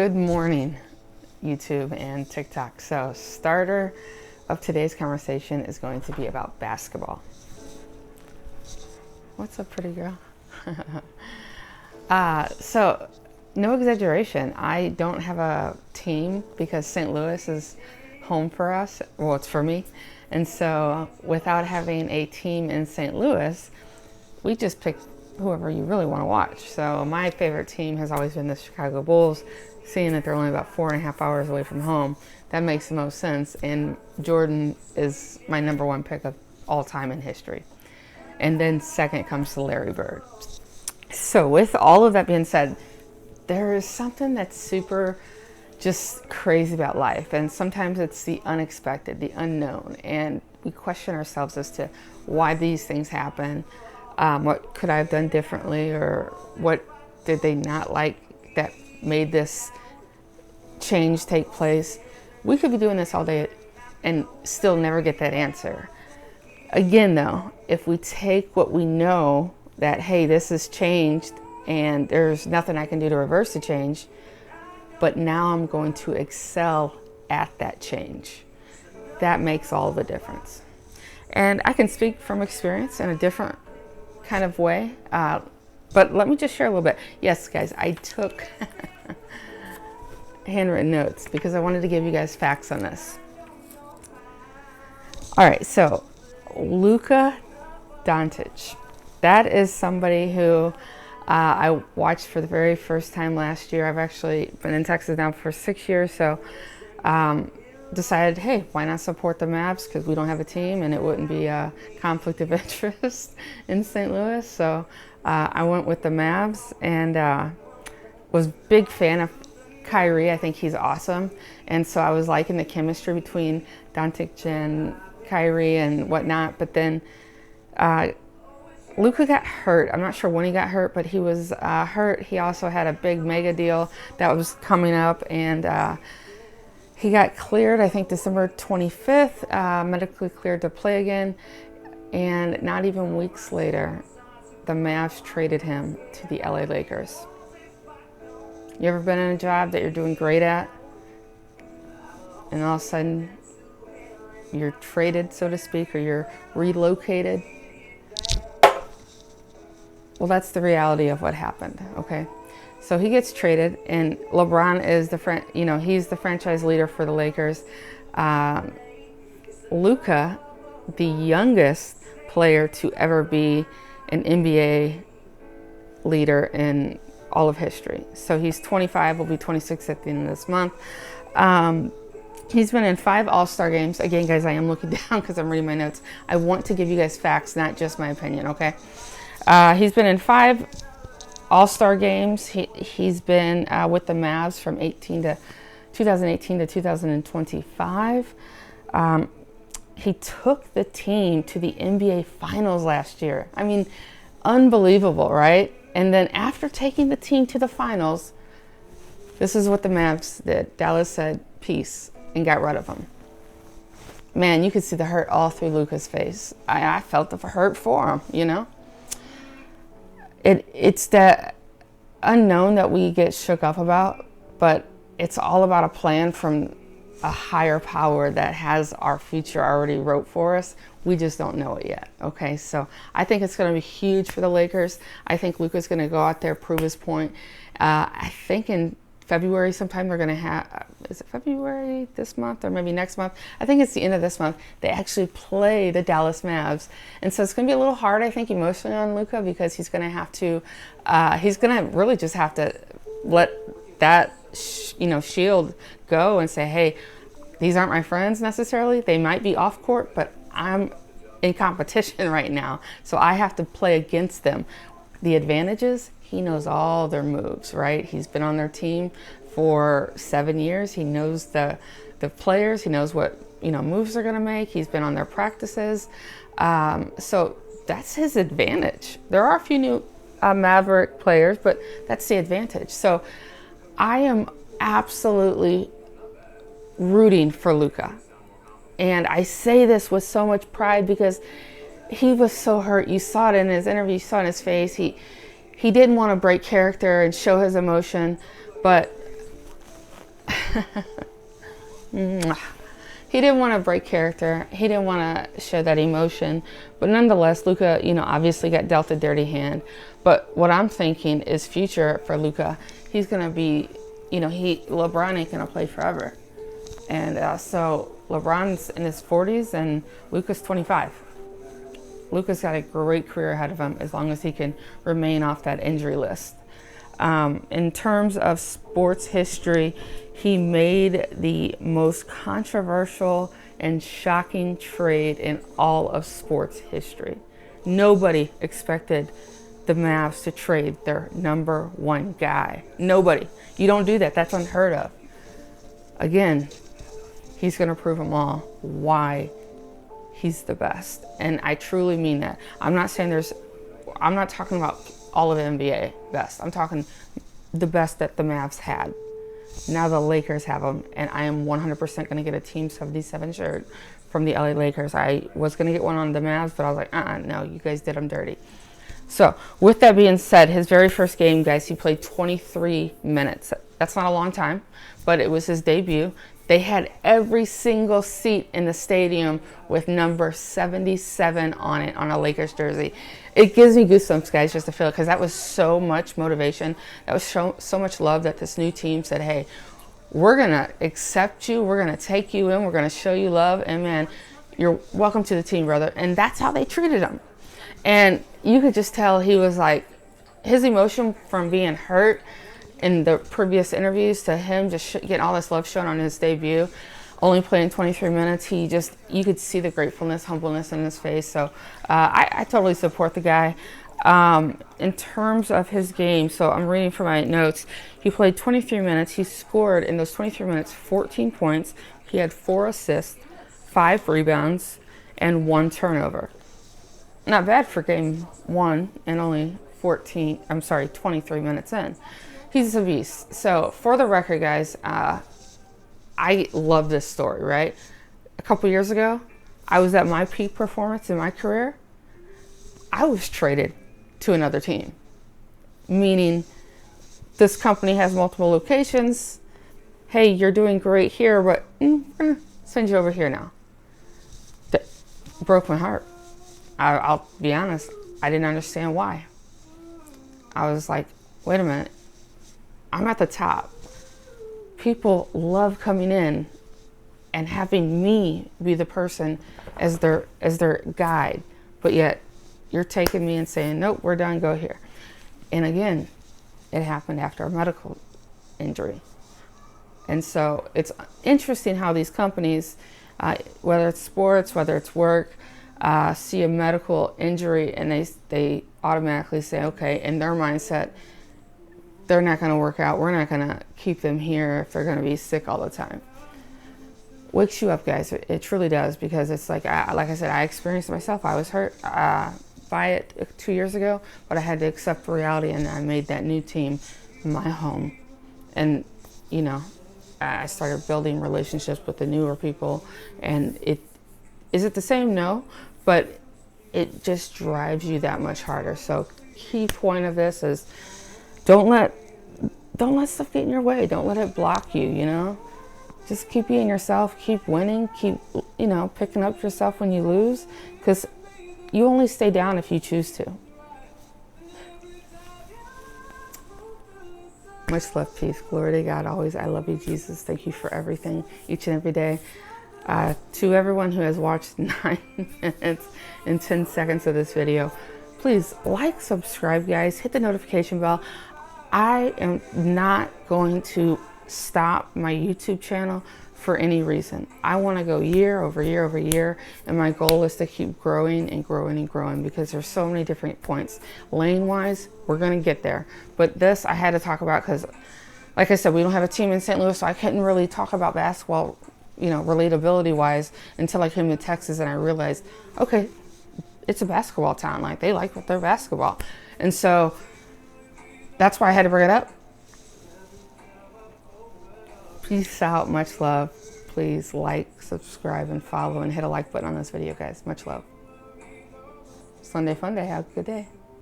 Good morning, YouTube and TikTok. So, starter of today's conversation is going to be about basketball. What's up, pretty girl? So, no exaggeration, I don't have a team because St. Louis is home for us. Well, it's for me. And so, without having a team in St. Louis, we just picked whoever you really want to watch. So, my favorite team has always been the Chicago Bulls. Seeing that they're only about 4.5 hours away from home, that makes the most sense. And Jordan is my number one pick of all time in history. And then second comes to Larry Bird. So with all of that being said, there is something that's super just crazy about life. And sometimes it's the unexpected, the unknown. And we question ourselves as to why these things happen. What could I have done differently? Or what did they not like that made this change take place? We could be doing this all day and still never get that answer. Again, though, if we take what we know that, hey, this has changed and there's nothing I can do to reverse the change, but now I'm going to excel at that change, that makes all the difference. And I can speak from experience in a different kind of way, but let me just share a little bit. Yes, guys, I took handwritten notes because I wanted to give you guys facts on this. All right, so Luka Doncic. That is somebody who I watched for the very first time last year. I've actually been in Texas now for 6 years, so decided, hey, why not support the Mavs, because we don't have a team and it wouldn't be a conflict of interest in St. Louis. So I went with the Mavs and was a big fan of Kyrie. I think he's awesome. And so I was liking the chemistry between Doncic and Kyrie and whatnot. But then Luka got hurt. I'm not sure when he got hurt, but he was hurt. He also had a big mega deal that was coming up, and he got cleared, I think December 25th, medically cleared to play again. And not even weeks later, the Mavs traded him to the LA Lakers. You ever been in a job that you're doing great at, and all of a sudden you're traded, so to speak, or you're relocated? Well, that's the reality of what happened, okay? So he gets traded, and LeBron is he's the franchise leader for the Lakers. Luka, the youngest player to ever be an NBA leader in all of history. So he's 25, will be 26 at the end of this month. He's been in 5 All-Star games. Again, guys, I am looking down because I'm reading my notes. I want to give you guys facts, not just my opinion, okay? He's been in 5 All-Star games. He's been with the Mavs from 2018 to 2025. He took the team to the NBA Finals last year. I mean, unbelievable, right? And then after taking the team to the finals, this is what the Mavs did. Dallas said, peace, and got rid of him. Man, you could see the hurt all through Luka's face. I felt the hurt for him, you know? It's that unknown that we get shook up about, but it's all about a plan from a higher power that has our future already wrote for us. We just don't know it yet, okay? So I think it's going to be huge for the Lakers. I think Luka's going to go out there, prove his point. I think in February sometime they're going to have, is it February this month or maybe next month? I think it's the end of this month. They actually play the Dallas Mavs. And so it's going to be a little hard, I think, emotionally on Luka, because he's going to have to, he's going to really just have to let that, shield go and say, hey, these aren't my friends necessarily. They might be off court, but I'm in competition right now. So I have to play against them. The advantages, he knows all their moves, right? He's been on their team for 7 years. He knows the players. He knows what moves they're going to make. He's been on their practices. So that's his advantage. There are a few new Maverick players, but that's the advantage. So I am absolutely rooting for Luka. And I say this with so much pride because he was so hurt. You saw it in his interview, you saw it in his face. He didn't want to break character and show his emotion, but Mwah. He didn't want to break character. He didn't want to show that emotion. But nonetheless, Luka, obviously got dealt a dirty hand. But what I'm thinking is future for Luka. He's going to be, LeBron ain't going to play forever. And so LeBron's in his 40s and Luka's 25. Luka's got a great career ahead of him as long as he can remain off that injury list. In terms of sports history, he made the most controversial and shocking trade in all of sports history. Nobody expected the Mavs to trade their number one guy. Nobody. You don't do that. That's unheard of. Again, he's going to prove them all why he's the best. And I truly mean that. I'm not talking about all of the NBA best. I'm talking the best that the Mavs had. Now the Lakers have them, and I am 100% going to get a Team 77 shirt from the LA Lakers. I was going to get one on the Mavs, but I was like, no, you guys did them dirty. So with that being said, his very first game, guys, he played 23 minutes. That's not a long time, but it was his debut. They had every single seat in the stadium with number 77 on it on a Lakers jersey. It gives me goosebumps, guys, just to feel it, because that was so much motivation. That was so much love that this new team said, hey, we're going to accept you. We're going to take you in. We're going to show you love. And, man, you're welcome to the team, brother. And that's how they treated him. And you could just tell he was like, his emotion from being hurt in the previous interviews to him just getting all this love shown on his debut, only playing 23 minutes, you could see the gratefulness, humbleness in his face. So I totally support the guy. In terms of his game, so I'm reading from my notes, he played 23 minutes. He scored in those 23 minutes 14 points. He had 4 assists, 5 rebounds, and 1 turnover. Not bad for game 1 and only 23 minutes in. He's a beast. So for the record, guys, I love this story, right? A couple years ago, I was at my peak performance in my career. I was traded to another team, meaning this company has multiple locations. Hey, you're doing great here, but we're going to send you over here now. That broke my heart. I'll be honest, I didn't understand why. I was like, wait a minute. I'm at the top. People love coming in and having me be the person as their guide, but yet you're taking me and saying, nope, we're done, go here. And again, it happened after a medical injury. And so it's interesting how these companies, whether it's sports, whether it's work, see a medical injury and they automatically say, okay, in their mindset, they're not going to work out. We're not going to keep them here if they're going to be sick all the time. Wakes you up, guys. It truly does, because it's like I said, I experienced it myself. I was hurt by it 2 years ago, but I had to accept reality, and I made that new team my home. And, I started building relationships with the newer people, and is it the same? No, but it just drives you that much harder. So key point of this is don't let stuff get in your way. Don't let it block you, Just keep being yourself, keep winning, keep, picking up yourself when you lose, because you only stay down if you choose to. Much love, peace, glory to God always. I love you, Jesus. Thank you for everything each and every day. To everyone who has watched 9 minutes and 10 seconds of this video, please like, subscribe, guys, hit the notification bell. I am not going to stop my YouTube channel for any reason. I want to go year over year over year, and my goal is to keep growing and growing and growing, because there's so many different points. Lane wise, we're going to get there. But this I had to talk about because, like I said, we don't have a team in St. Louis, so I couldn't really talk about basketball, relatability wise, until I came to Texas and I realized, okay, it's a basketball town. Like, they like their basketball. And so that's why I had to bring it up. Peace out. Much love. Please like, subscribe, and follow, and hit a like button on this video, guys. Much love. Sunday Fun Day. Have a good day.